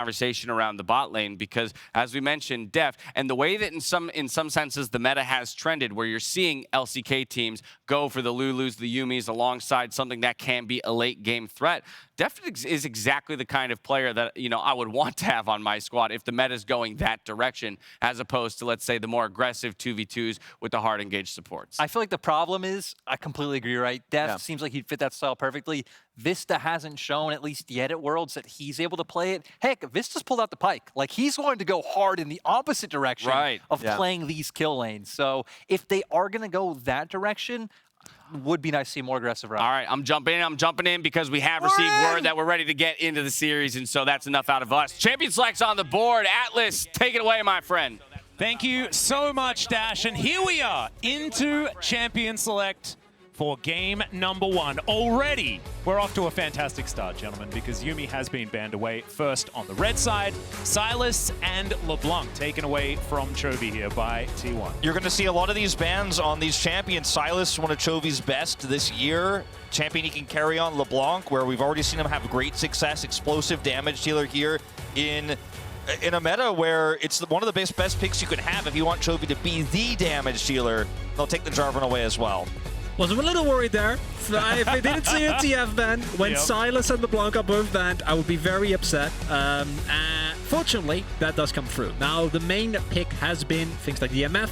conversation around the bot lane because, as we mentioned, Deft, and the way that in some senses the meta has trended, where you're seeing LCK teams go for the Lulus, the Yumis, alongside something that can be a late game threat. Deft is exactly the kind of player that I would want to have on my squad if the meta is going that direction, as opposed to, let's say, the more aggressive 2v2s with the hard engaged supports. I feel like the problem is, I completely agree, right? Deft seems like he'd fit that style perfectly. Vista hasn't shown, at least yet at Worlds, that he's able to play it. Heck, Vista's pulled out the pike. Like, he's going to go hard in the opposite direction of playing these kill lanes. So if they are going to go that direction, would be nice to see more aggressive route. All right, I'm jumping in because we have received word that we're ready to get into the series, and so that's enough out of us. Champion Select's on the board. Atlas, take it away, my friend. Thank you so much, Dash. And here we are into Champion Select for game number 1. Already, we're off to a fantastic start, gentlemen, because Yuumi has been banned away first on the red side. Sylas and LeBlanc taken away from Chovy here by T1. You're going to see a lot of these bans on these champions. Sylas, one of Chovy's best this year. Champion he can carry on. LeBlanc, where we've already seen him have great success. Explosive damage dealer here in a meta where it's one of the best picks you can have if you want Chovy to be the damage dealer. They'll take the Jarvan away as well. Was a little worried there. If I didn't see a TF ban, when Sylas and LeBlanc are both banned, I would be very upset. Fortunately, that does come through. Now, the main pick has been things like DMF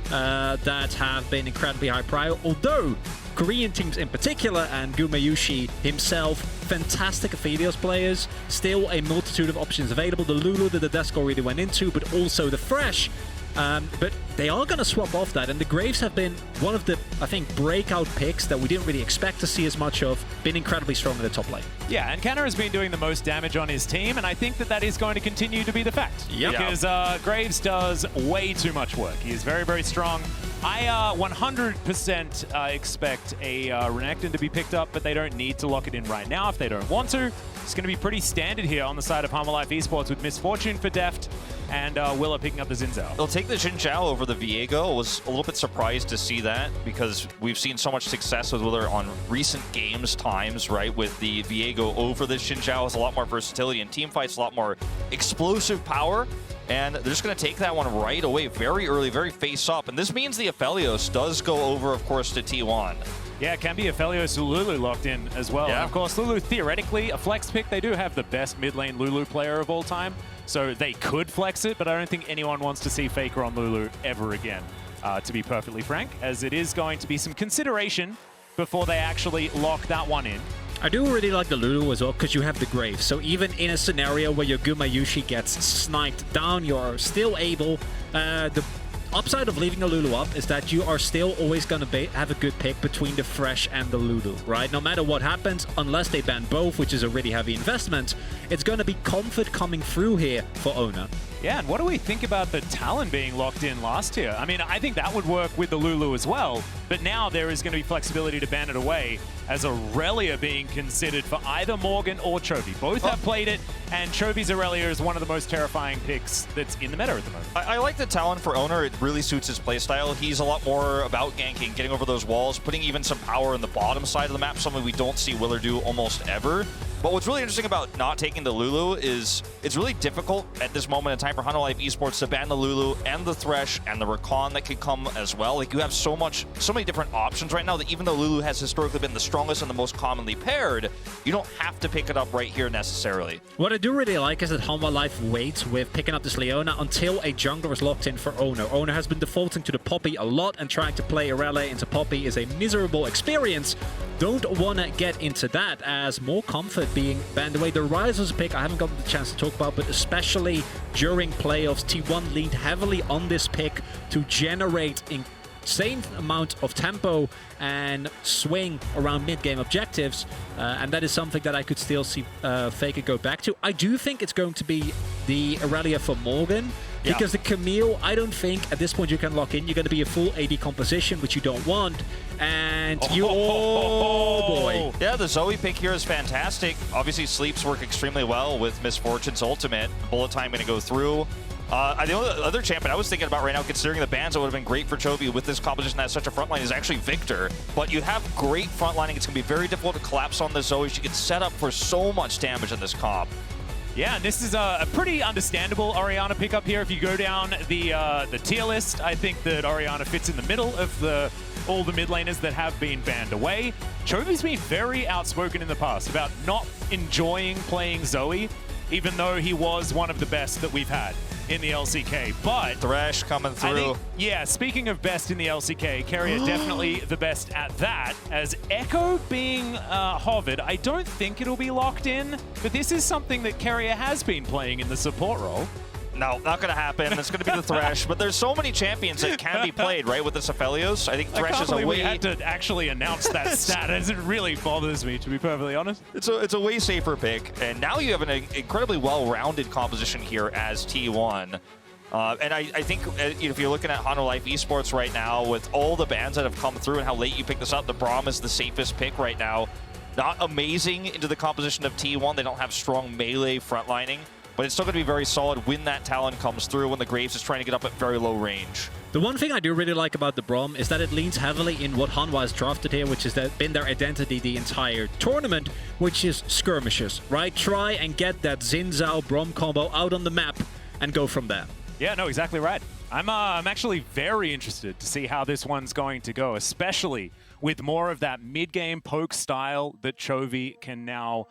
that have been incredibly high prior, although Korean teams in particular, and Gumayushi himself, fantastic Aphelios players, still a multitude of options available. The Lulu that the Desk already went into, but also the Fresh. But they are going to swap off that, and the Graves have been one of the, I think, breakout picks that we didn't really expect to see as much of, been incredibly strong in the top lane. Yeah, and Kenner has been doing the most damage on his team, and I think that is going to continue to be the fact. Because Graves does way too much work. He is very, very strong. I 100% expect a Renekton to be picked up, but they don't need to lock it in right now if they don't want to. It's going to be pretty standard here on the side of Hammerlife Esports with Misfortune for Deft and Willa picking up the Xin Zhao. They'll take the Xin Zhao over the Viego. I was a little bit surprised to see that because we've seen so much success with Willer on recent games times, right? With the Viego over the Xin Zhao has a lot more versatility and team fights, a lot more explosive power. And they're just going to take that one right away very early, very face up. And this means the Aphelios does go over, of course, to T1. Yeah, it can be Aphelios or Lulu locked in as well. Yeah. And of course, Lulu, theoretically, a flex pick. They do have the best mid lane Lulu player of all time. So they could flex it, but I don't think anyone wants to see Faker on Lulu ever again, to be perfectly frank, as it is going to be some consideration before they actually lock that one in. I do really like the Lulu as well, because you have the Graves. So even in a scenario where your Gumayushi gets sniped down, you're still able... the upside of leaving a Lulu up is that you are still always going to have a good pick between the Fresh and the Lulu, right? No matter what happens, unless they ban both, which is a really heavy investment, it's going to be comfort coming through here for Oner. Yeah, and what do we think about the Talon being locked in last year? I mean, I think that would work with the Lulu as well, but now there is going to be flexibility to ban it away as Aurelia being considered for either Morgan or Chovy. Both have played it, and Chovy's Aurelia is one of the most terrifying picks that's in the meta at the moment. I like the Talon for Oner. It really suits his playstyle. He's a lot more about ganking, getting over those walls, putting even some power on the bottom side of the map, something we don't see Willer do almost ever. But what's really interesting about not taking the Lulu is it's really difficult at this moment in time for Hammerlife Esports to ban the Lulu and the Thresh and the Rakan that could come as well. Like, you have so many different options right now that even though Lulu has historically been the strongest and the most commonly paired, you don't have to pick it up right here necessarily. What I do really like is that Hammerlife waits with picking up this Leona until a jungler is locked in for Oner. Oner has been defaulting to the Poppy a lot, and trying to play Aurelia into Poppy is a miserable experience. Don't want to get into that, as more comfort being banned away. The Rise was a pick I haven't gotten the chance to talk about, but especially during playoffs, T1 leaned heavily on this pick to generate insane amount of tempo and swing around mid-game objectives, and that is something that I could still see Faker go back to. I do think it's going to be the Aurelia for Morgan, because the Camille, I don't think at this point you can lock in. You're going to be a full AD composition, which you don't want, and oh boy. Yeah, the Zoe pick here is fantastic. Obviously, sleeps work extremely well with Misfortune's ultimate. Bullet time going to go through. The only other champion I was thinking about right now, considering the bans that would have been great for Chovy with this composition that has such a front line, is actually Victor. But you have great front lining. It's going to be very difficult to collapse on the Zoe. She gets set up for so much damage in this comp. Yeah, and this is a pretty understandable Orianna pickup here. If you go down the tier list, I think that Orianna fits in the middle of all the mid laners that have been banned away. Chovy's been very outspoken in the past about not enjoying playing Zoe, even though he was one of the best that we've had in the LCK. But Thresh coming through. I think, yeah, speaking of best in the LCK, Carrier definitely the best at that. As Echo being hovered, I don't think it'll be locked in, but this is something that Carrier has been playing in the support role. No, not going to happen. It's going to be the Thresh. But there's so many champions that can be played, right, with this Aphelios. I think Thresh is a way... we had to actually announce that stat. It really bothers me, to be perfectly honest. It's a way safer pick. And now you have an incredibly well-rounded composition here as T1. And I think if you're looking at Hanwha Life Esports right now, with all the bans that have come through and how late you pick this up, the Braum is the safest pick right now. Not amazing into the composition of T1. They don't have strong melee frontlining. But it's still going to be very solid when that Talon comes through, when the Graves is trying to get up at very low range. The one thing I do really like about the Braum is that it leans heavily in what Hanwha has drafted here, which has been their identity the entire tournament, which is skirmishes, right? Try and get that Xin Zhao Braum combo out on the map and go from there. Yeah, no, exactly right. I'm actually very interested to see how this one's going to go, especially with more of that mid-game poke style that Chovy can now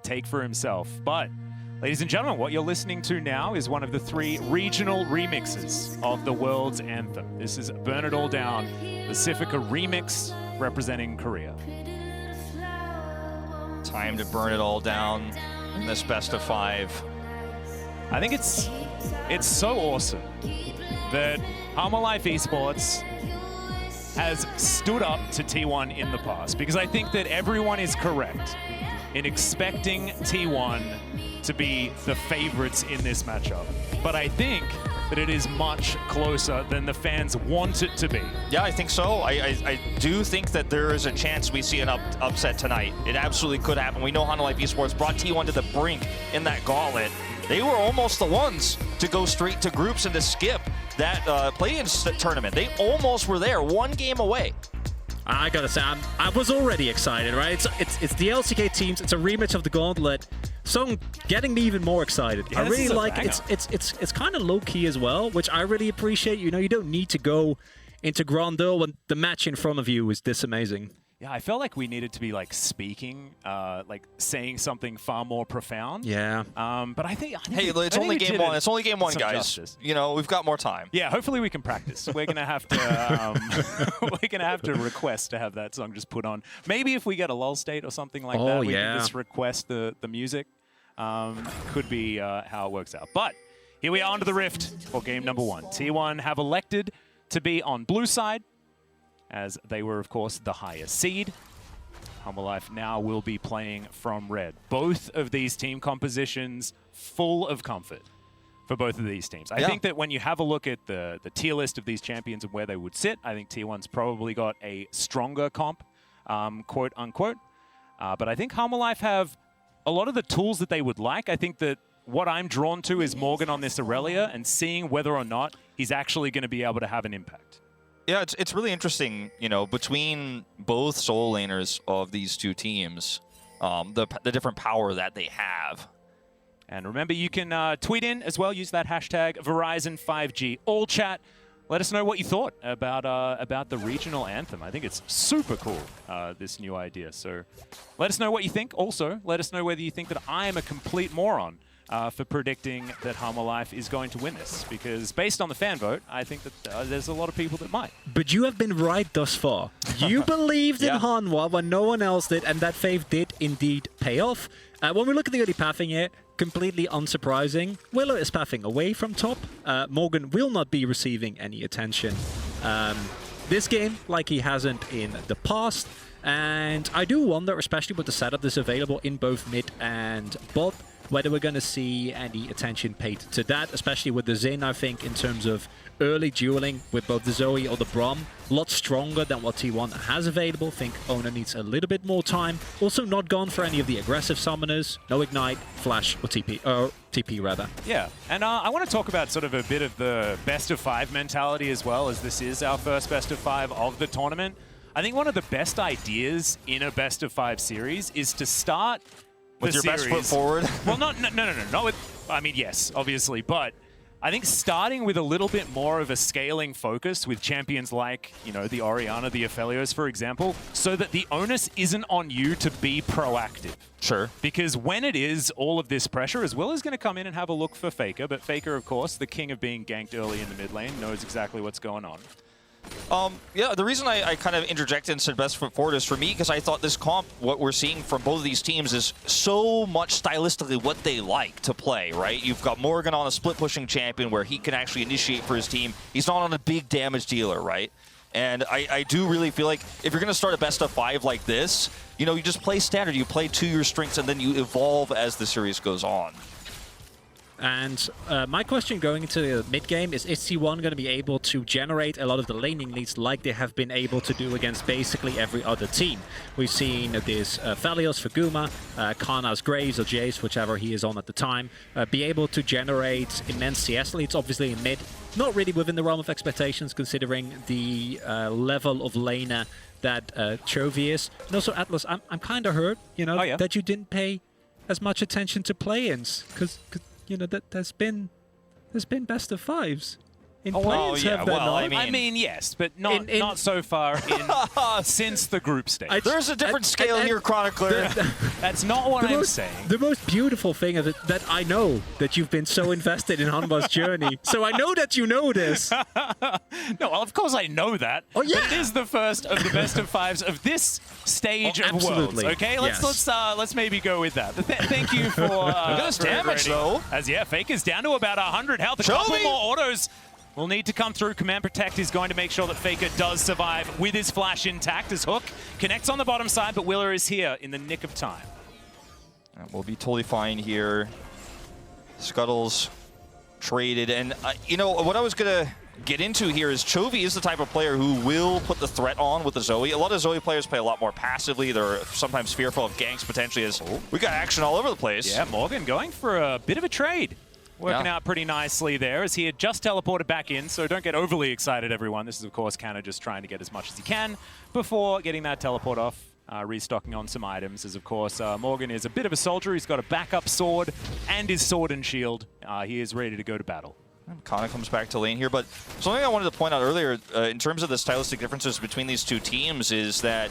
take for himself. But ladies and gentlemen, what you're listening to now is one of the 3 regional remixes of the world's anthem. This is Burn It All Down, Pacifica remix representing Korea. Time to burn it all down in this best of 5. I think it's so awesome that Hanwha Life Esports has stood up to T1 in the past, because I think that everyone is correct in expecting T1 to be the favorites in this matchup. But I think that it is much closer than the fans want it to be. Yeah, I think so. I do think that there is a chance we see an upset tonight. It absolutely could happen. We know Hanwha Life Esports brought T1 to the brink in that gauntlet. They were almost the ones to go straight to groups and to skip that play-in tournament. They almost were there, 1 game away. I gotta say, I was already excited, right? It's the LCK teams. It's a rematch of the Gauntlet, so I'm getting me even more excited. Yeah, I really like it. It's kind of low key as well, which I really appreciate. You know, you don't need to go into Grandeur when the match in front of you is this amazing. Yeah, I felt like we needed to be like speaking, like saying something far more profound. Yeah. But I think hey, it's only game 1. It's only game 1, guys. Justice. You know, we've got more time. Yeah, hopefully we can practice. We're gonna have to request to have that song just put on. Maybe if we get a lull state or something like that, we can just request the music. Could be how it works out. But here we are onto the Rift for game number 1. T1 have elected to be on blue side, as they were, of course, the higher seed. Hanwha Life now will be playing from red. Both of these team compositions full of comfort for both of these teams. I think that when you have a look at the tier list of these champions and where they would sit, I think T1's probably got a stronger comp, quote unquote. But I think Hanwha Life have a lot of the tools that they would like. I think that what I'm drawn to is Morgan on this Aurelia and seeing whether or not he's actually going to be able to have an impact. Yeah, it's really interesting, you know, between both solo laners of these 2 teams, the different power that they have. And remember, you can tweet in as well. Use that hashtag Verizon 5G All Chat. Let us know what you thought about the regional anthem. I think it's super cool, this new idea. So let us know what you think. Also, let us know whether you think that I am a complete moron for predicting that Hanwha Life is going to win this, because based on the fan vote, I think that there's a lot of people that might. But you have been right thus far. You believed in Hanwha when no one else did, and that faith did indeed pay off. When we look at the early pathing here, completely unsurprising. Willow is pathing away from top. Morgan will not be receiving any attention this game, like he hasn't in the past. And I do wonder, especially with the setup that's available in both mid and bot, whether we're going to see any attention paid to that, especially with the Xin, I think, in terms of early dueling with both the Zoe or the Braum. A lot stronger than what T1 has available. Think Owner needs a little bit more time. Also not gone for any of the aggressive summoners. No Ignite, Flash, or TP rather. Yeah, and I want to talk about sort of a bit of the best of 5 mentality as well, as this is our first best of 5 of the tournament. I think one of the best ideas in a best of 5 series is to start With your best foot forward? Well, no. Not with, I mean, yes, obviously, but I think starting with a little bit more of a scaling focus with champions like, you know, the Orianna, the Aphelios, for example, so that the onus isn't on you to be proactive. Sure. Because when it is all of this pressure, as well as going to come in and have a look for Faker, but Faker, of course, the king of being ganked early in the mid lane, knows exactly what's going on. Yeah, the reason I kind of interjected and said best foot forward is for me because I thought this comp, what we're seeing from both of these teams is so much stylistically what they like to play, right? You've got Morgan on a split pushing champion where he can actually initiate for his team. He's not on a big damage dealer, right? And I do really feel like if you're going to start a best of 5 like this, you know, you just play standard, you play to your strengths, and then you evolve as the series goes on. And my question going into the mid-game is T1 going to be able to generate a lot of the laning leads like they have been able to do against basically every other team? We've seen this Aphelios for Guma, Karna's Graves or Jace, whichever he is on at the time, be able to generate immense CS leads, obviously in mid. Not really within the realm of expectations considering the level of laner that Chovy is. And also, Atlas, I'm kind of hurt, you know, that you didn't pay as much attention to play-ins, because you know that there's been best of 5s in play-ins, have there not? I mean, yes, but not so far since the group stage. There's a different scale here, Chronicler. That's not what I'm saying. The most beautiful thing of it that I know that you've been so invested in Hanwha's journey. So I know that you know this. No, well, of course I know that. Oh yeah, but it is the first of the best of 5s of this stage of Worlds. Okay, let's maybe go with that. Thank you for look at this damage though. As Faker's down to about 100 health. A couple more autos will need to come through. Command Protect is going to make sure that Faker does survive with his flash intact as Hook connects on the bottom side, but Willer is here in the nick of time. We'll be totally fine here. Scuttles traded, and you know what I was gonna get into here is Chovy is the type of player who will put the threat on with the Zoe. A lot of Zoe players play a lot more passively. They're sometimes fearful of ganks potentially, as we got action all over the place. Yeah, Morgan going for a bit of a trade. Working out pretty nicely there as he had just teleported back in, so don't get overly excited, everyone. This is, of course, Canna just trying to get as much as he can before getting that teleport off, restocking on some items, as, of course, Morgan is a bit of a soldier. He's got a backup sword and his sword and shield. He is ready to go to battle. Kana comes back to lane here, but something I wanted to point out earlier in terms of the stylistic differences between these two teams is that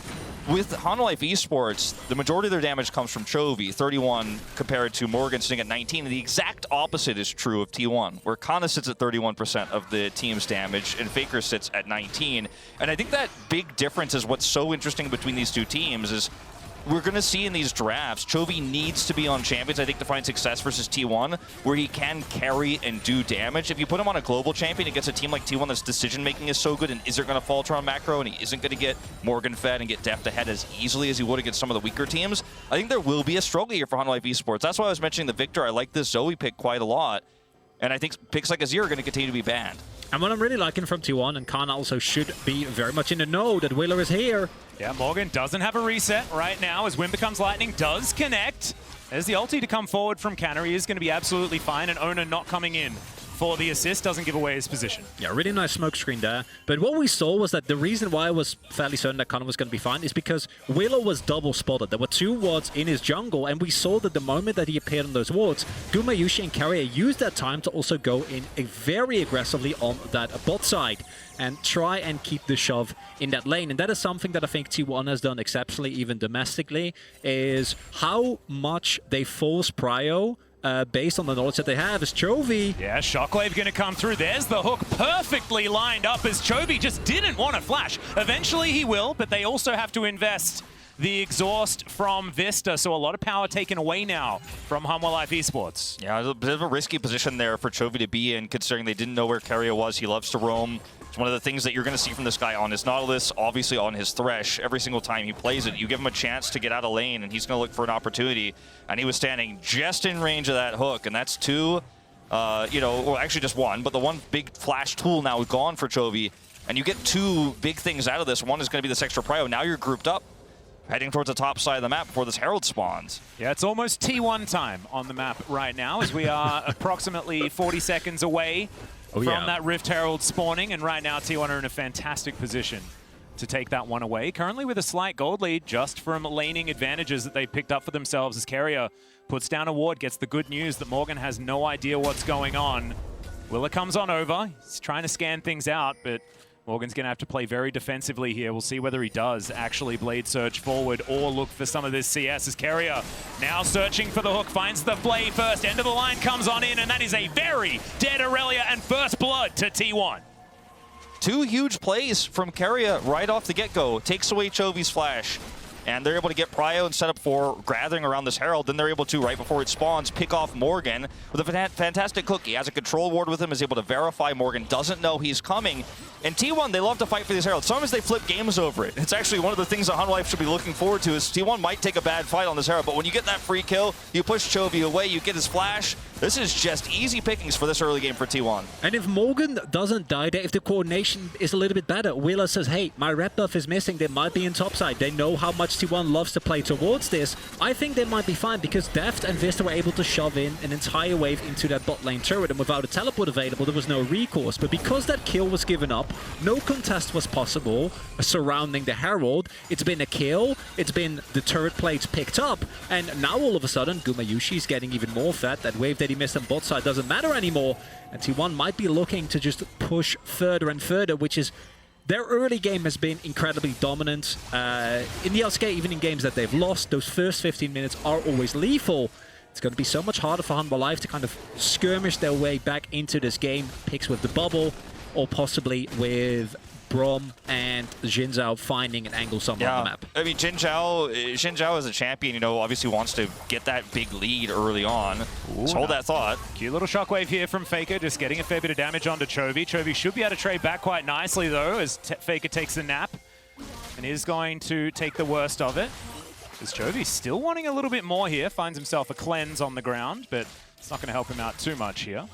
with Hanwha Life Esports, the majority of their damage comes from Chovy, 31 compared to Morgan sitting at 19. And the exact opposite is true of T1, where Kana sits at 31% of the team's damage and Faker sits at 19. And I think that big difference is what's so interesting between these two teams is we're going to see in these drafts, Chovy needs to be on champions, I think, to find success versus T1, where he can carry and do damage. If you put him on a global champion against a team like T1 that's decision-making is so good and isn't going to falter on macro and he isn't going to get Morgan fed and get deft ahead as easily as he would against some of the weaker teams, I think there will be a struggle here for Hanwha Life Esports. That's why I was mentioning the Victor. I like this Zoe pick quite a lot, and I think picks like Azir are going to continue to be banned. And what I'm really liking from T1, and Kana also should be very much in the know that Willer is here. Yeah, Morgan doesn't have a reset right now as Wind Becomes Lightning does connect. There's the ulti to come forward from Canna. He is going to be absolutely fine, and Ona not coming in for the assist doesn't give away his position. Yeah, really nice smoke screen there. But what we saw was that the reason why I was fairly certain that Kana was going to be fine is because Willow was double spotted. There were 2 wards in his jungle, and we saw that the moment that he appeared on those wards, Guma, Yushi, and Carrier used that time to also go in very aggressively on that bot side and try and keep the shove in that lane. And that is something that I think T1 has done exceptionally, even domestically, is how much they force prio based on the knowledge that they have is Chovy. Yeah, Shockwave going to come through. There's the hook perfectly lined up as Chovy just didn't want to flash. Eventually he will, but they also have to invest the exhaust from Vista, so a lot of power taken away now from Hanwha Life Esports. Yeah, a bit of a risky position there for Chovy to be in, considering they didn't know where Carrier was. He loves to roam. It's one of the things that you're going to see from this guy on his Nautilus, obviously on his Thresh. Every single time he plays it, you give him a chance to get out of lane, and he's going to look for an opportunity. And he was standing just in range of that hook, and that's 2, you know, well, actually just 1, but the one big flash tool now gone for Chovy. And you get 2 big things out of this. One is going to be this extra prio. Now you're grouped up, heading towards the top side of the map before this Herald spawns. Yeah, it's almost T1 time on the map right now, as we are approximately 40 seconds away from that Rift Herald spawning, and right now T1 are in a fantastic position to take that one away. Currently with a slight gold lead just from laning advantages that they picked up for themselves as Carrier puts down a ward, gets the good news that Morgan has no idea what's going on. Willer comes on over. He's trying to scan things out, but Morgan's going to have to play very defensively here. We'll see whether he does actually Blade Surge forward or look for some of this CS as Carrier now searching for the hook, finds the Blade first. End of the line comes on in, and that is a very dead Aurelia and first blood to T1. 2 huge plays from Carrier right off the get-go. Takes away Chovy's flash. And they're able to get Prio and set up for gathering around this Herald. Then they're able to, right before it spawns, pick off Morgan with a fantastic hook. He has a control ward with him, is able to verify Morgan doesn't know he's coming. And T1, they love to fight for these Heralds. Sometimes they flip games over it. It's actually one of the things that Hanwha Life should be looking forward to is T1 might take a bad fight on this Herald, but when you get that free kill, you push Chovy away, you get his flash. This is just easy pickings for this early game for T1. And if Morgan doesn't die there, if the coordination is a little bit better, Wheeler says, hey, my rep buff is missing, they might be in topside. They know how much T1 loves to play towards this. I think they might be fine because Deft and Vista were able to shove in an entire wave into that bot lane turret, and without a teleport available, there was no recourse. But because that kill was given up, no contest was possible surrounding the Herald. It's been a kill, it's been the turret plates picked up, and now all of a sudden, Gumayushi is getting even more fat. That wave that he missed on bot side doesn't matter anymore, and T1 might be looking to just push further and further, which is their early game has been incredibly dominant. In the LCK, even in games that they've lost, those first 15 minutes are always lethal. It's going to be so much harder for Hanwha Life to kind of skirmish their way back into this game. Picks with the bubble, or possibly with Brom and Xin Zhao finding an angle somewhere on the map. I mean, Xin Zhao as a champion, you know, obviously wants to get that big lead early on. So hold that thought. Cute little shockwave here from Faker, just getting a fair bit of damage onto Chovy. Chovy should be able to trade back quite nicely, though, as Faker takes a nap and is going to take the worst of it. As Chovy still wanting a little bit more here, finds himself a cleanse on the ground, but it's not going to help him out too much here.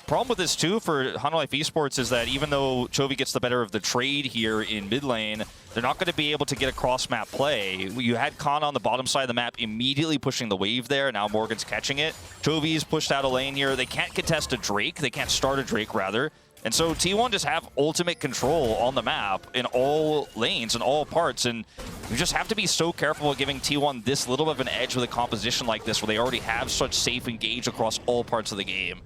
Problem with this too for Hanwha Life Esports is that even though Chovy gets the better of the trade here in mid lane, they're not going to be able to get a cross-map play. You had Kana on the bottom side of the map immediately pushing the wave there. Now Morgan's catching it. Chovy's pushed out a lane here. They can't contest a Drake. They can't start a Drake, rather. And so T1 just have ultimate control on the map in all lanes and all parts. And you just have to be so careful of giving T1 this little of an edge with a composition like this where they already have such safe engage across all parts of the game.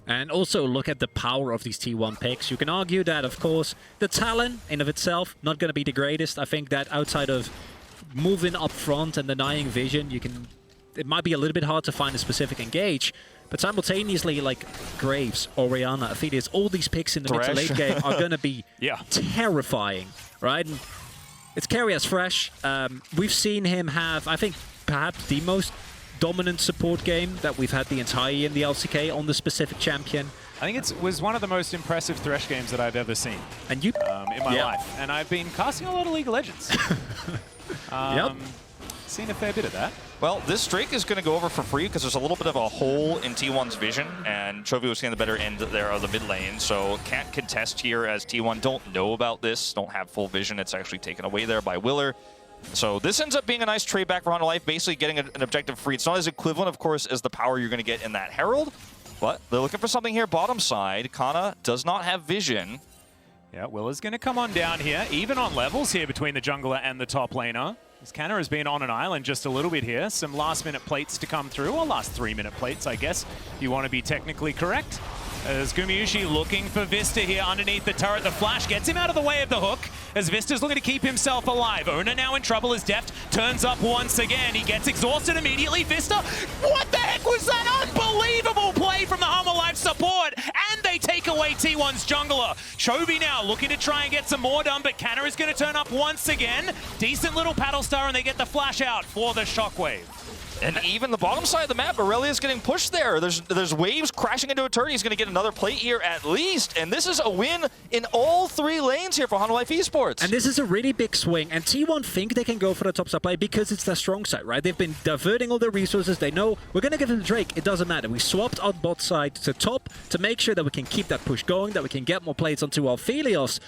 And also look at the power of these T1 picks. You can argue that, of course, the talent in of itself not going to be the greatest. I think that outside of moving up front and denying vision, it might be a little bit hard to find a specific engage. But simultaneously, like Graves, Orianna, Aphelios, all these picks in the mid to late game are going to be terrifying, right? And it's Carrier's Fresh. We've seen him have, I think, perhaps the most dominant support game that we've had the entire year in the LCK on the specific champion. I think it was one of the most impressive Thresh games that I've ever seen and you in my life. And I've been casting a lot of League of Legends. Seen a fair bit of that. Well, this Drake is going to go over for free because there's a little bit of a hole in T1's vision, and Chovy was getting the better end there of the mid lane, so can't contest here as T1 don't know about this, don't have full vision. It's actually taken away there by Willer. So this ends up being a nice trade back for Hanwha Life, basically getting an objective free. It's not as equivalent, of course, as the power you're going to get in that Herald, but they're looking for something here bottom side. Kana does not have vision. Yeah, Willer's going to come on down here, even on levels here between the jungler and the top laner. As Kana has been on an island just a little bit here. Some last-minute plates to come through, or last 3-minute plates, I guess, if you want to be technically correct. As Gumayushi looking for Vista here underneath the turret. The flash gets him out of the way of the hook as Vista's looking to keep himself alive. Ona now in trouble as Deft turns up once again. He gets exhausted immediately. Vista, what the heck was that? Unbelievable play from the Hanwha Life support. And they take away T1's jungler. Chovy now looking to try and get some more done, but Kana is going to turn up once again. Decent little paddle star, and they get the flash out for the shockwave. And even the bottom side of the map, Aurelia's getting pushed there. There's waves crashing into a turret. He's going to get another plate here at least. And this is a win in all 3 lanes here for Hanwha Life Esports. And this is a really big swing. And T1 think they can go for the top side play because it's their strong side, right? They've been diverting all their resources. They know we're going to give them the Drake. It doesn't matter. We swapped our bot side to top to make sure that we can keep that push going, that we can get more plates onto our Aphelios.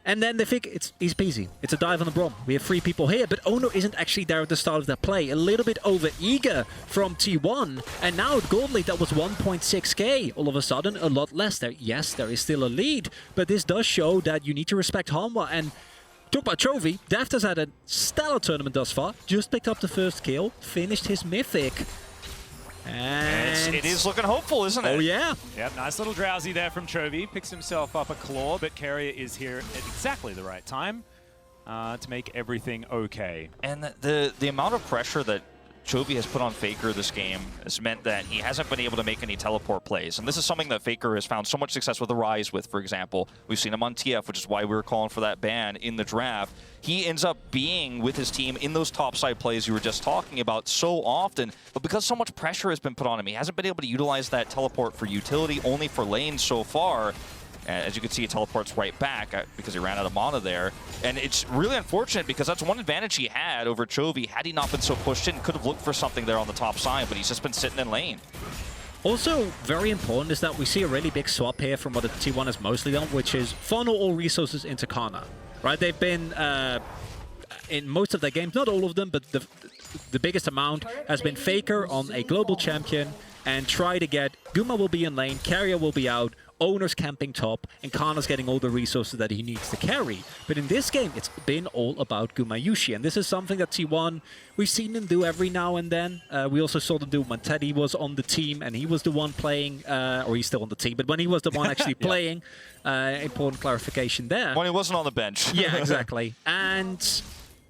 And then they think it's easy peasy. It's a dive on the Brom. We have 3 people here, but Ono isn't actually there at the start of their play. A little bit over-eager from T1. And now at gold lead, that was 1.6k. All of a sudden, a lot less there. Yes, there is still a lead, but this does show that you need to respect Hanwha. And Talk about Chovy. Deft has had a stellar tournament thus far. Just picked up the first kill, finished his mythic. And it is looking hopeful, isn't it? oh yeah. Yep, nice little drowsy there from Chovy. Picks himself up a claw, but Carrier is here at exactly the right time to make everything okay. And the amount of pressure that Chovy has put on Faker this game has meant that he hasn't been able to make any teleport plays. And this is something that Faker has found so much success with the Rise with, for example. We've seen him on TF, which is why we were calling for that ban in the draft. He ends up being with his team in those topside plays you were just talking about so often. But because so much pressure has been put on him, he hasn't been able to utilize that teleport for utility, only for lanes so far. As you can see, he teleports right back because he ran out of mana there. And it's really unfortunate because that's one advantage he had over Chovy. Had he not been so pushed in, could have looked for something there on the top side, but he's just been sitting in lane. Also, very important is that we see a really big swap here from what the T1 has mostly done, which is funnel all resources into Kana. Right? They've been, in most of their games, not all of them, but the biggest amount has been Faker on a global champion and try to get Guma will be in lane, Carrier will be out, Owner's camping top, and Kana's getting all the resources that he needs to carry. But in this game, it's been all about Gumayushi, and this is something that T1, we've seen them do every now and then. We also saw them do when Teddy was on the team, and he was the one playing, or he's still on the team, but when he was the one actually playing, important clarification there. When he wasn't on the bench. Yeah, exactly. And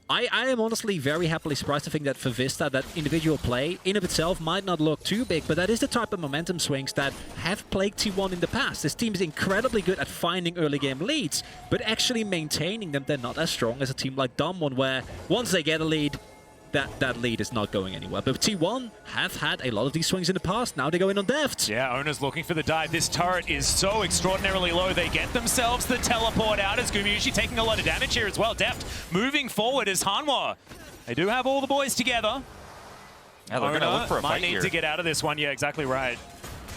I am honestly very happily surprised to think that for Vista, that individual play in of itself might not look too big, but that is the type of momentum swings that have plagued T1 in the past. This team is incredibly good at finding early game leads, but actually maintaining them. They're not as strong as a team like Damwon, where once they get a lead, that lead is not going anywhere. But T1 have had a lot of these swings in the past. Now they go in on Deft. Yeah, Owner's looking for the dive. This turret is so extraordinarily low. They get themselves the teleport out as Gumayushi taking a lot of damage here as well. Deft moving forward as Hanwha. They do have all the boys together. Yeah, they're going to look for a might fight need here. to get out of this one. Yeah, exactly right.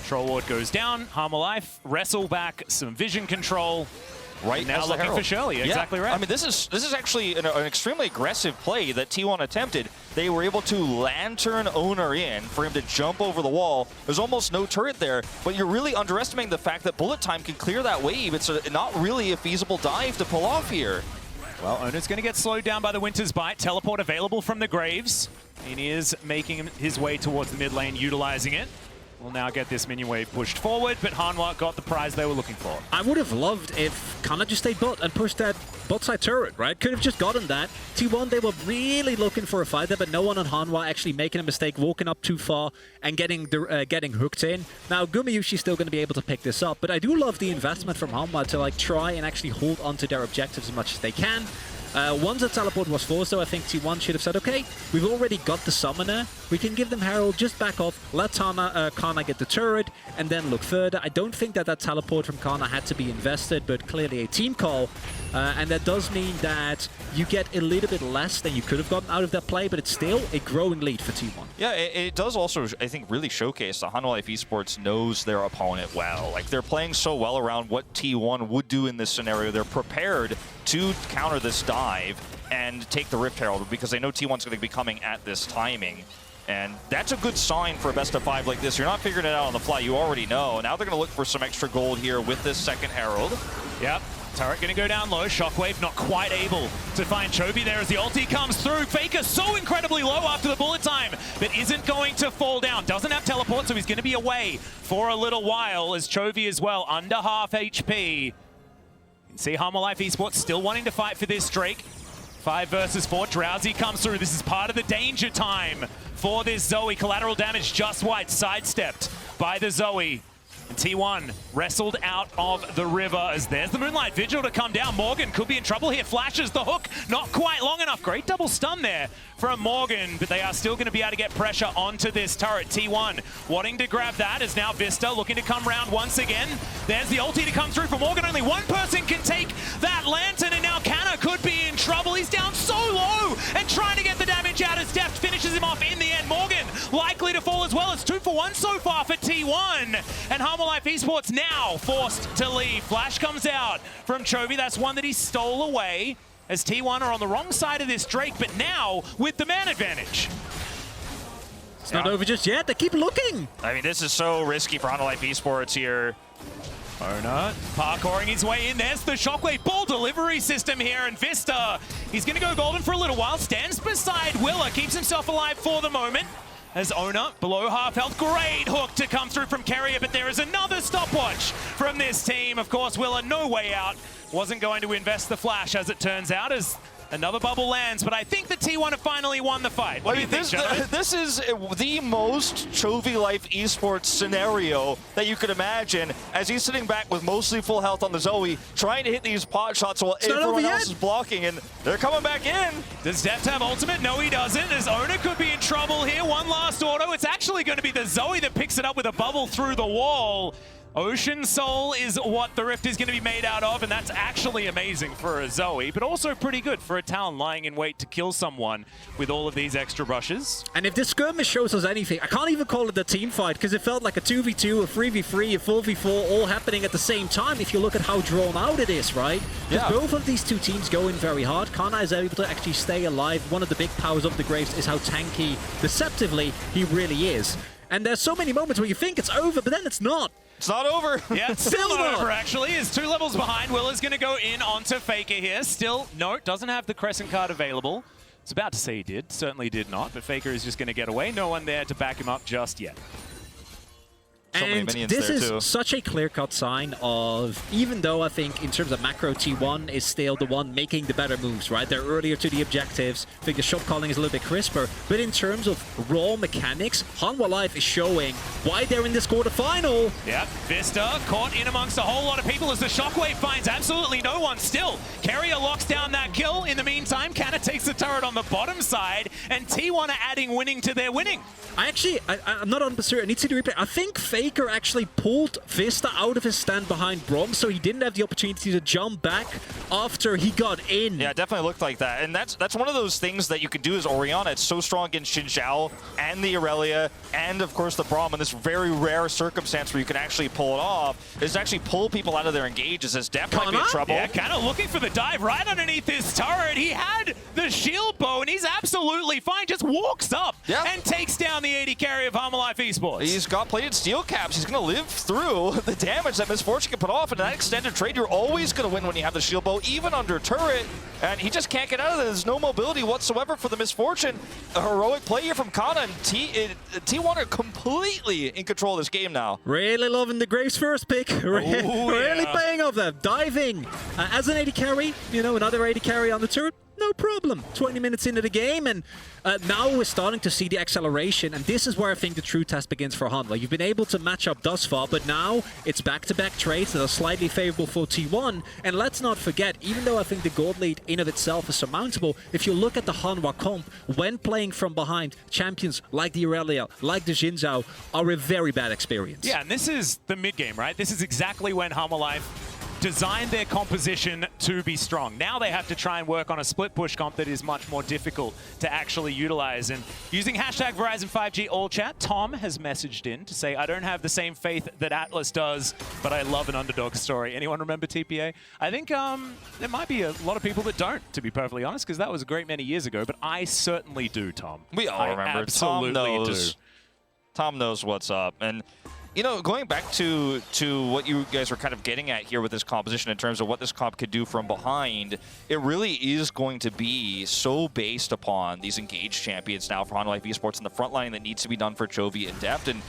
Troll Ward goes down. Hanwha life, wrestle back, some vision control. Right now looking for Shirley, exactly right. I mean, this is actually an extremely aggressive play that T1 attempted. They were able to lantern Owner in for him to jump over the wall. There's almost no turret there, but you're really underestimating the fact that bullet time can clear that wave. It's not really a feasible dive to pull off here. Well, Owner's going to get slowed down by the Winter's Bite. Teleport available from the Graves. And he is making his way towards the mid lane, utilizing it. We'll now get this minion wave pushed forward, but Hanwha got the prize they were looking for. I would have loved if Kana just stayed bot and pushed that bot side turret, right? Could have just gotten that. T1, they were really looking for a fight there, but no one on Hanwha actually making a mistake, walking up too far and getting hooked in. Now, Gumayushi's still going to be able to pick this up, but I do love the investment from Hanwha to like try and actually hold onto their objectives as much as they can. Once the teleport was forced, though, I think T1 should have said, okay, we've already got the summoner. We can give them Herald, just back off, let Kana get the turret, and then look further. I don't think that teleport from Kana had to be invested, but clearly a team call. And that does mean that you get a little bit less than you could have gotten out of that play, but it's still a growing lead for T1. Yeah, it does also, I think, really showcase that Hanwha Life Esports knows their opponent well. Like, they're playing so well around what T1 would do in this scenario. They're prepared to counter this dive and take the Rift Herald because they know T1's going to be coming at this timing. And that's a good sign for a best of 5 like this. You're not figuring it out on the fly. You already know. Now they're going to look for some extra gold here with this second Herald. Yep. Turret going to go down low. Shockwave not quite able to find Chovy there as the ulti comes through. Faker so incredibly low after the bullet time, but isn't going to fall down. Doesn't have teleport, so he's going to be away for a little while as Chovy as well, under half HP. You can see Hanwha Life Esports still wanting to fight for this Drake. 5 versus 4. Drowsy comes through. This is part of the danger time for this Zoe. Collateral damage just white, sidestepped by the Zoe. And T1 wrestled out of the river as there's the Moonlight Vigil to come down. Morgan could be in trouble here. Flashes the hook, not quite long enough. Great double stun there from Morgan, but they are still going to be able to get pressure onto this turret. T1 wanting to grab that is now Vista looking to come round once again. There's the ulti to come through for Morgan. Only one person can take that lantern, and now Kana could be in trouble. He's down so low and trying to get the damage out as Deft finishes him off in the end. Morgan likely to fall as well. It's 2 for 1 so far for T1, and Hanwha Life Esports now forced to leave. Flash comes out from Chovy. That's one that he stole away as T1 are on the wrong side of this Drake, but now with the man advantage. It's not over just yet. They keep looking. I mean, this is so risky for Honda Life Esports here. Ona parkouring his way in. There's the Shockwave ball delivery system here, and Vista, he's going to go golden for a little while. Stands beside Willa, keeps himself alive for the moment. As Ona, below half health, great hook to come through from Carrier, but there is another stopwatch from this team. Of course, Willa, no way out. Wasn't going to invest the flash, as it turns out, as another bubble lands, but I think the T1 have finally won the fight. What do you think, gentlemen? This is the most Chovy Life Esports scenario that you could imagine, as he's sitting back with mostly full health on the Zoe, trying to hit these pot shots while everyone else is blocking, and they're coming back in. Does Deft have ultimate? No, he doesn't, as Ona could be in trouble here. One last auto. It's actually going to be the Zoe that picks it up with a bubble through the wall. Ocean Soul is what the Rift is going to be made out of, and that's actually amazing for a Zoe, but also pretty good for a Talon lying in wait to kill someone with all of these extra brushes. And if this skirmish shows us anything, I can't even call it a team fight, because it felt like a 2v2, a 3v3, a 4v4, all happening at the same time if you look at how drawn out it is, right? Because both of these two teams go in very hard. Kana is able to actually stay alive. One of the big powers of the Graves is how tanky, deceptively, he really is. And there's so many moments where you think it's over, but then it's not. It's not over. Yeah, it's still not over, actually. Is 2 levels behind. Will is going to go in onto Faker here. Still, no, doesn't have the Crescent card available. I was about to say he did. Certainly did not, but Faker is just going to get away. No one there to back him up just yet. So and this is such a clear-cut sign of, even though I think in terms of macro, T1 is still the one making the better moves, right? They're earlier to the objectives. I think the shot calling is a little bit crisper. But in terms of raw mechanics, Hanwha Life is showing why they're in this quarterfinal. Yep, Vista caught in amongst a whole lot of people as the Shockwave finds absolutely no one still. Carrier locks down that kill. In the meantime, Canna takes the turret on the bottom side, and T1 are adding winning to their winning. I'm not 100%. I need to see the replay. I think Faker actually pulled Vista out of his stand behind Brom, so he didn't have the opportunity to jump back after he got in. Yeah, it definitely looked like that. And that's one of those things that you could do as Orianna. It's so strong against Xin Zhao and the Aurelia and, of course, the Brom in this very rare circumstance where you can actually pull it off, is to actually pull people out of their engages. As Def might be in trouble. Yeah, kind of looking for the dive right underneath this turret. He had the shield bow, and he's absolutely fine. Just walks up and takes down the AD carry of Hanwha Life Esports. He's got plated steel caps. He's going to live through the damage that Misfortune can put off. And that extended trade, you're always going to win when you have the shield bow, even under turret. And he just can't get out of it. There's no mobility whatsoever for the Misfortune. A heroic play here from Kana, and T1 are completely in control of this game now. Really loving the Graves first pick. Really paying off there. Diving as an AD carry, you know, another AD carry on the turret. No problem. 20 minutes into the game, and now we're starting to see the acceleration, and this is where I think the true test begins for Hanwha. You've been able to match up thus far, but now it's back-to-back trades that are slightly favorable for T1, and let's not forget, even though I think the gold lead in of itself is surmountable, if you look at the Hanwha comp, when playing from behind, champions like the Aurelia, like the Xin Zhao, are a very bad experience. Yeah, and this is the mid-game, right? This is exactly when Hanwha Life designed their composition to be strong. Now they have to try and work on a split push comp that is much more difficult to actually utilize. And using hashtag Verizon 5G all chat, Tom has messaged in to say, I don't have the same faith that Atlas does, but I love an underdog story. Anyone remember TPA? I think there might be a lot of people that don't, to be perfectly honest, because that was a great many years ago, but I certainly do, Tom. We all remember. Absolutely Tom knows. do. Tom knows what's up. And you know, going back to what you guys were kind of getting at here with this composition in terms of what this comp could do from behind, it really is going to be so based upon these engaged champions now for Hanwha Life Esports and the front line that needs to be done for Chovy and Deft. And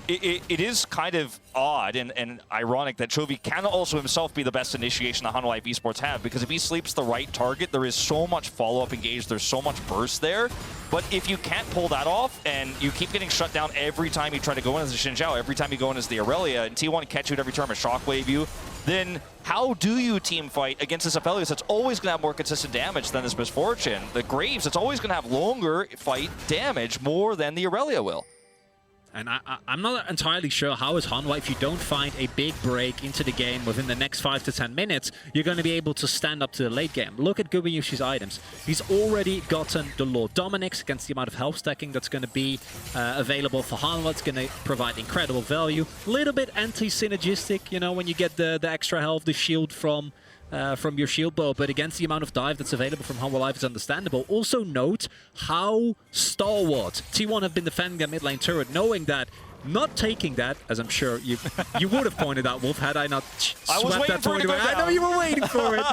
it is kind of odd and ironic that Chovy can also himself be the best initiation that Hanwha Life Esports have, because if he sleeps the right target, there is so much follow-up engaged, there's so much burst there. But if you can't pull that off and you keep getting shut down every time you try to go in as the Xin Zhao, every time you go in as the Aurelia, and T1 catch you at every turn and shockwave you, then how do you team fight against this Aphelios that's always going to have more consistent damage than this Misfortune? The Graves, it's always going to have longer fight damage more than the Aurelia will. And I'm not entirely sure how is Hanwha, if you don't find a big break into the game within the next 5 to 10 minutes, you're going to be able to stand up to the late game. Look at Gubayushi's items. He's already gotten the Lord Dominic's against the amount of health stacking that's going to be available for Hanwha. It's going to provide incredible value. Little bit anti-synergistic, you know, when you get the extra health, the shield from from your shield bow, but against the amount of dive that's available from Humble Life is understandable. Also note how stalwart T1 have been defending their mid lane turret, knowing that not taking that, as I'm sure you would have pointed out, Wolf, had I not swept that point away. I know you were waiting for it.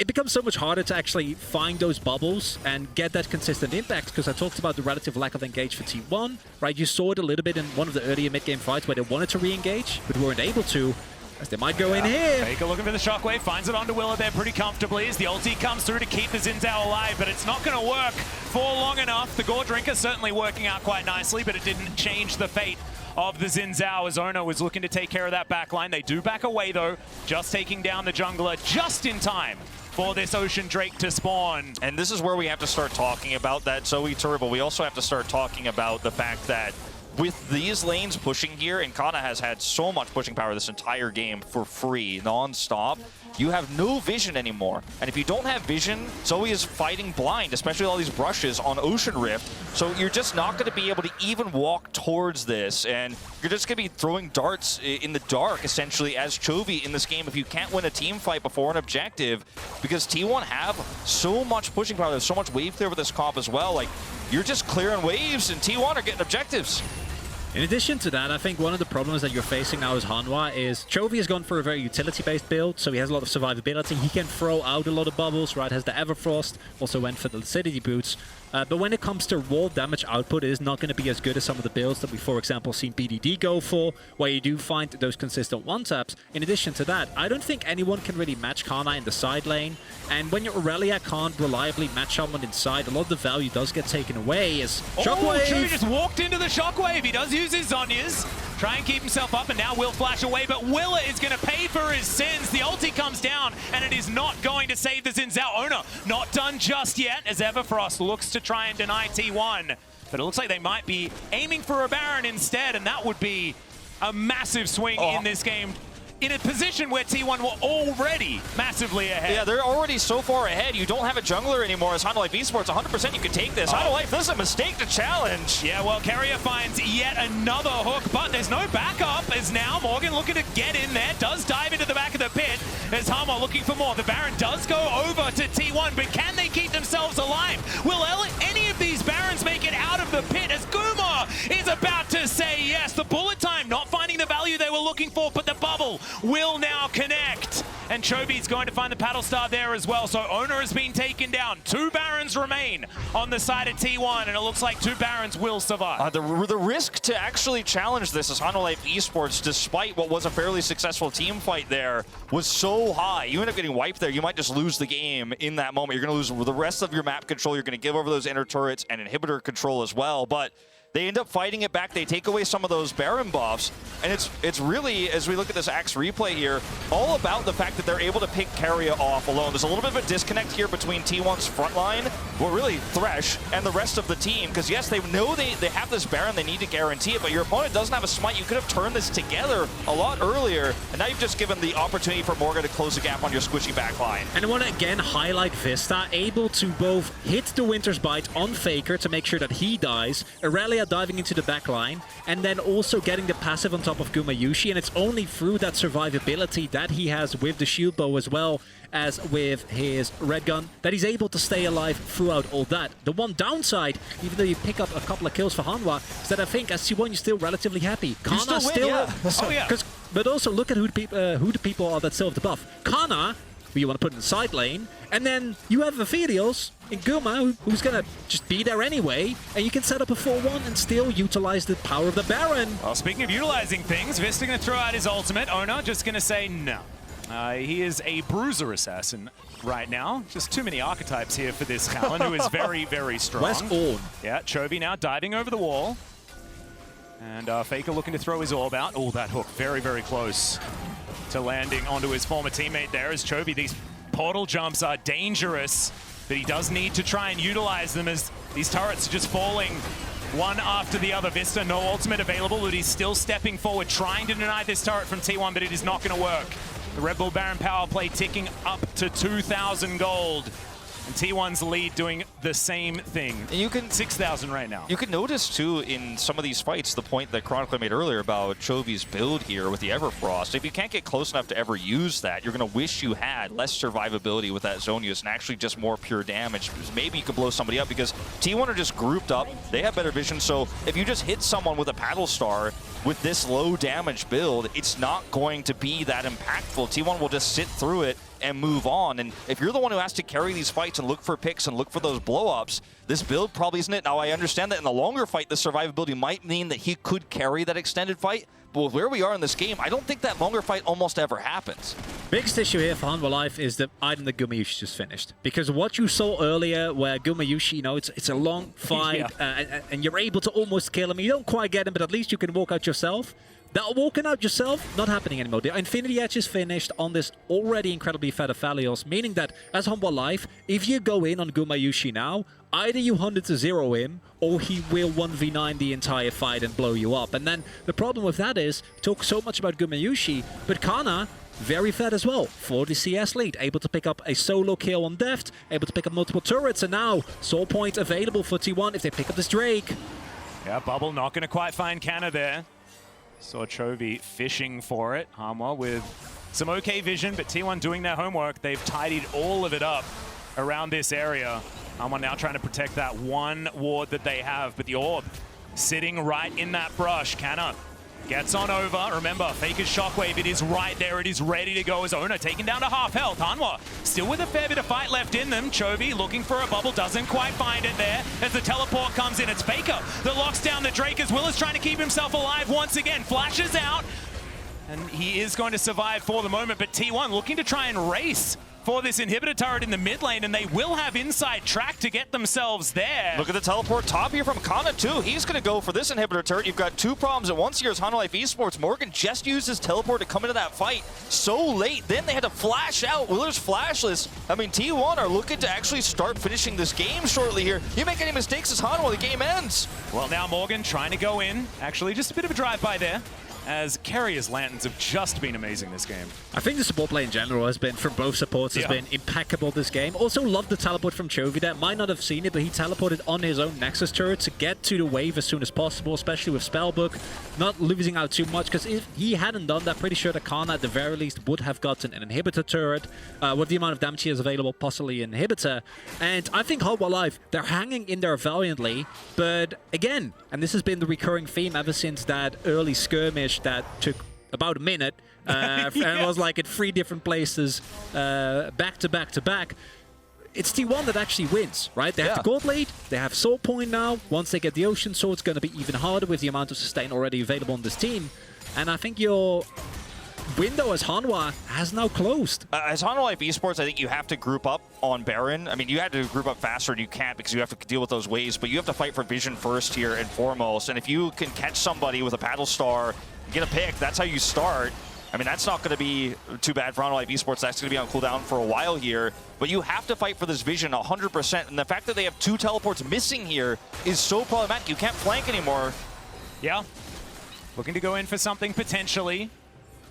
It becomes so much harder to actually find those bubbles and get that consistent impact, because I talked about the relative lack of engage for T1, right? You saw it a little bit in one of the earlier mid-game fights where they wanted to re-engage, but weren't able to, as they might go in here. Faker looking for the shockwave, finds it onto Willa there pretty comfortably as the ulti comes through to keep the Xin Zhao alive, but it's not going to work for long enough. The Gore Drinker certainly working out quite nicely, but it didn't change the fate of the Xin Zhao as Ono was looking to take care of that backline. They do back away though, just taking down the jungler just in time for this Ocean Drake to spawn. And this is where we have to start talking about that Zoe turret, but we also have to start talking about the fact that with these lanes pushing here, and Kana has had so much pushing power this entire game for free, non-stop, you have no vision anymore. And if you don't have vision, Zoe is fighting blind, especially with all these brushes on Ocean Rift. So you're just not going to be able to even walk towards this, and you're just going to be throwing darts in the dark, essentially, as Chovy in this game if you can't win a team fight before an objective, because T1 have so much pushing power. There's so much wave clear with this comp as well. Like, you're just clearing waves, and T1 are getting objectives. In addition to that, I think one of the problems that you're facing now as Hanwha is Chovy has gone for a very utility-based build, so he has a lot of survivability. He can throw out a lot of bubbles, right? Has the Everfrost, also went for the Lucidity Boots. But when it comes to wall damage output, it is not going to be as good as some of the builds that we, for example, seen BDD go for, where you do find those consistent one-taps. In addition to that, I don't think anyone can really match Kana in the side lane. And when your Aurelia can't reliably match someone inside, a lot of the value does get taken away as Shockwave. Chovy just walked into the Shockwave. He does use his Zhonyas. Try and keep himself up, and now will flash away, but Willa is going to pay for his sins. The ulti comes down, and it is not going to save the Xin Zhao. Ona not done just yet, as Everfrost looks to try and deny T1. But it looks like they might be aiming for a Baron instead, and that would be a massive swing in this game, in a position where T1 were already massively ahead. Yeah, they're already so far ahead. You don't have a jungler anymore as Hanwha Life Esports. 100% you can take this. Hanwha Life, this is a mistake to challenge. Yeah, well, Carrier finds yet another hook, but there's no backup as now Morgan looking to get in there, does dive into the back of the pit as Hanwha looking for more. The Baron does go over to T1, but can they keep themselves alive? Will any of these Barons make it out of the pit as Guma is about to say yes? The bullet time not finding the value they were looking for, but the bubble will now connect. And Chovy's going to find the paddle star there as well. So Ona has been taken down. 2 Barons remain on the side of T1, and it looks like 2 Barons will survive. The risk to actually challenge this as Hanwha Life Esports, despite what was a fairly successful team fight there, was so high. You end up getting wiped there. You might just lose the game in that moment. You're going to lose the rest of your map control. You're going to give over those inner turrets and inhibitor control as well. But they end up fighting it back. They take away some of those Baron buffs. And it's really, as we look at this Axe replay here, all about the fact that they're able to pick Carrier off alone. There's a little bit of a disconnect here between T1's front line, well, really Thresh, and the rest of the team. Because yes, they know they have this Baron, they need to guarantee it, but your opponent doesn't have a smite. You could have turned this together a lot earlier, and now you've just given the opportunity for Morgan to close the gap on your squishy backline. And I want to again highlight Vista, able to both hit the Winter's Bite on Faker to make sure that he dies, Aurelia diving into the backline, and then also getting the passive on top of Gumayushi, and it's only through that survivability that he has with the shield bow as well as with his red gun that he's able to stay alive throughout all that. The one downside, even though you pick up a couple of kills for Hanwha, is that I think as T1 you're still relatively happy. Kana still, but also look at who the people are that still have the buff. Kana, who you want to put in the side lane, and then you have Ephedios in Guma, who's going to just be there anyway, and you can set up a 4-1 and still utilize the power of the Baron. Well, speaking of utilizing things, Vista going to throw out his ultimate. Ona just going to say no. He is a bruiser assassin right now. Just too many archetypes here for this Talon, who is very, very strong. Where's Orn? Yeah, Chovy now diving over the wall. And Faker looking to throw his orb out. Oh, that hook very, very close to landing onto his former teammate there as Chovy. These portal jumps are dangerous, but he does need to try and utilize them as these turrets are just falling one after the other. Vista, no ultimate available, but he's still stepping forward, trying to deny this turret from T1, but it is not going to work. The Red Bull Baron power play ticking up to 2,000 gold. And T1's lead doing the same thing. And you can 6,000 right now. You can notice too in some of these fights the point that Chronicler made earlier about Chovy's build here with the Everfrost. If you can't get close enough to ever use that, you're going to wish you had less survivability with that zone use and actually just more pure damage. Maybe you could blow somebody up because T1 are just grouped up. They have better vision. So if you just hit someone with a paddle star with this low damage build, it's not going to be that impactful. T1 will just sit through it and move on. And if you're the one who has to carry these fights and look for picks and look for those blow-ups, this build probably isn't it. Now, I understand that in the longer fight, the survivability might mean that he could carry that extended fight, but with where we are in this game, I don't think that longer fight almost ever happens. Biggest issue here for Hanwha Life is the item that Gumayushi just finished. Because what you saw earlier, where Gumayushi, you know, it's a long fight, and you're able to almost kill him. You don't quite get him, but at least you can walk out yourself. That walking out yourself, not happening anymore. The Infinity Edge is finished on this already incredibly fed Aphelios, meaning that as Hanwha Life, if you go in on Gumayushi now, either you hunt it to zero him, or he will 1v9 the entire fight and blow you up. And then the problem with that is, talk so much about Gumayushi, but Kana, very fed as well for the CS lead, able to pick up a solo kill on Deft, able to pick up multiple turrets, and now Soul Point available for T1 if they pick up this Drake. Yeah, Bubble not going to quite find Kana there. Saw Chovy fishing for it. Hanwha with some okay vision, but T1 doing their homework. They've tidied all of it up around this area. Hanwha now trying to protect that one ward that they have, but the orb sitting right in that brush. Kana gets on over. Remember, Faker's Shockwave, it is right there. It is ready to go as Owner taken down to half health. Hanwha still with a fair bit of fight left in them. Chovy looking for a bubble, doesn't quite find it there. As the teleport comes in, it's Faker that locks down the Drake as Will is trying to keep himself alive once again. Flashes out, and he is going to survive for the moment, but T1 looking to try and race for this inhibitor turret in the mid lane, and they will have inside track to get themselves there. Look at the teleport top here from Kana too. He's going to go for this inhibitor turret. You've got two problems at once here as Hanwha Life Esports. Morgan just used his teleport to come into that fight so late. Then they had to flash out. Willer's flashless. I mean, T1 are looking to actually start finishing this game shortly here. You make any mistakes as Hanwha, the game ends. Well, now Morgan trying to go in. Actually, just a bit of a drive-by there, as Carrier's lanterns have just been amazing this game. I think the support play in general has been, from both supports, has been impeccable this game. Also love the teleport from Chovy there. Might not have seen it, but he teleported on his own Nexus turret to get to the wave as soon as possible, especially with Spellbook. Not losing out too much, because if he hadn't done that, pretty sure that Kana at the very least would have gotten an inhibitor turret. With the amount of damage he has available, possibly an inhibitor. And I think Hanwha Life, they're hanging in there valiantly, but again, and this has been the recurring theme ever since that early skirmish that took about a minute, and was like at 3 different places, back to back to back. It's T1 that actually wins, right? They have the gold lead, they have Soul Point now. Once they get the Ocean Sword, it's going to be even harder with the amount of sustain already available on this team. And I think your window as Hanwha has now closed. As Hanwha Life Esports, I think you have to group up on Baron. I mean, you had to group up faster and you can't because you have to deal with those waves, but you have to fight for vision first here and foremost. And if you can catch somebody with a paddle star, get a pick, that's how you start. I mean, that's not going to be too bad for Hanwha Life Esports. That's going to be on cooldown for a while here. But you have to fight for this vision 100%. And the fact that they have 2 teleports missing here is so problematic. You can't flank anymore. Yeah. Looking to go in for something potentially.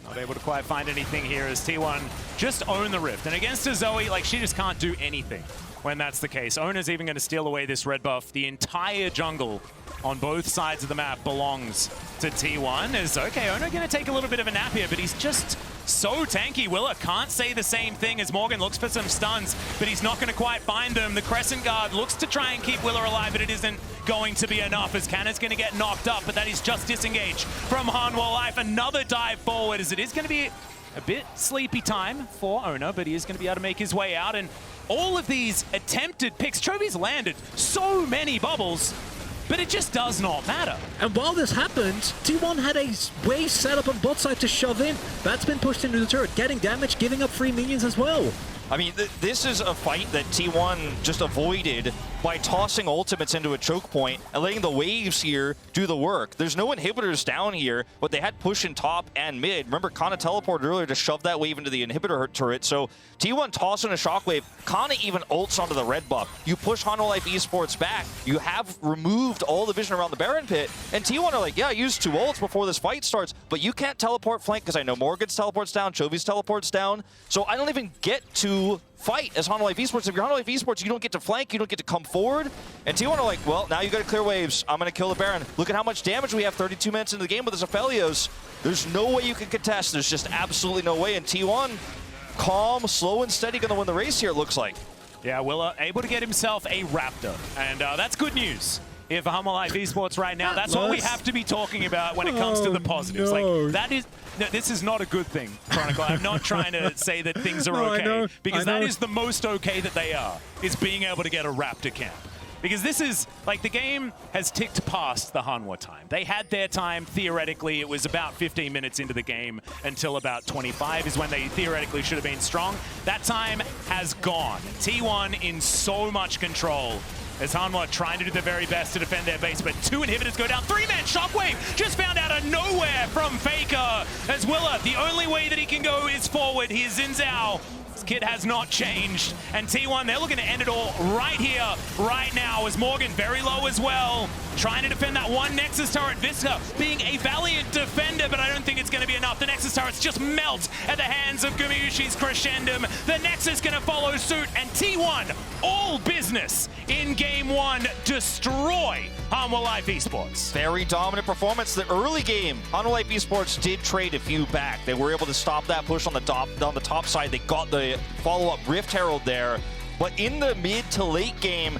Not able to quite find anything here as T1 just own the Rift. And against a Zoe, like, she just can't do anything when that's the case. Owner's even going to steal away this red buff. The entire jungle on both sides of the map belongs to T1. Is okay, Owner going to take a little bit of a nap here, but he's just so tanky. Willer can't say the same thing as Morgan looks for some stuns, but he's not going to quite find them. The Crescent Guard looks to try and keep Willer alive, but it isn't going to be enough as Canna's going to get knocked up, but that is just disengaged from Hanwha Life. Another dive forward as it is going to be a bit sleepy time for Owner, but he is going to be able to make his way out. And all of these attempted picks, Chovy's landed so many bubbles, but it just does not matter. And while this happened, T1 had a way set up on bot side to shove in. That's been pushed into the turret, getting damage, giving up 3 minions as well. I mean, this is a fight that T1 just avoided by tossing ultimates into a choke point and letting the waves here do the work. There's no inhibitors down here, but they had push in top and mid. Remember, Kana teleported earlier to shove that wave into the inhibitor turret. So T1 tossing a shockwave. Kana even ults onto the red buff. You push Hanwha Life Esports back. You have removed all the vision around the Baron pit. And T1 are like, yeah, I used 2 ults before this fight starts, but you can't teleport flank because I know Morgan's teleports down, Chovy's teleports down. So I don't even get to to fight as Hanwha Life Esports. If you're Hanwha Life Esports, you don't get to flank, you don't get to come forward. And T1 are like, well, now you got to clear waves. I'm going to kill the Baron. Look at how much damage we have 32 minutes into the game with this Aphelios. There's no way you can contest. There's just absolutely no way. And T1, calm, slow and steady, going to win the race here, it looks like. Yeah, Willa able to get himself a Raptor, and that's good news. If Hanwha Life Esports right now, that's what we have to be talking about when it comes to the positives. No. Like that is, no, this is not a good thing, Chronicle. I'm not trying to say that things are No, I okay, know, because I know. that is the most okay that they are, is being able to get a Raptor camp. Because this is, like, the game has ticked past the Hanwha time. They had their time, theoretically, it was about 15 minutes into the game until about 25 is when they theoretically should have been strong. That time has gone. T1 in so much control as Hanwha trying to do their very best to defend their base, but 2 inhibitors go down. 3-man Shockwave just found out of nowhere from Faker as Willa. The only way that he can go is forward. He is Xin Zhao. This kid has not changed. And T1, they're looking to end it all right here, right now, as Morgan very low as well. Trying to defend that one Nexus turret. Visca being a valiant defender, but I don't think it's going to be enough. The Nexus turrets just melt at the hands of Gumayusi's Crescendum. The Nexus going to follow suit, and T1, all business in game 1, destroy Hanwha Life Esports. Very dominant performance. The early game, Hanwha Life Esports did trade a few back. They were able to stop that push on the top side. They got the follow-up Rift Herald there. But in the mid to late game,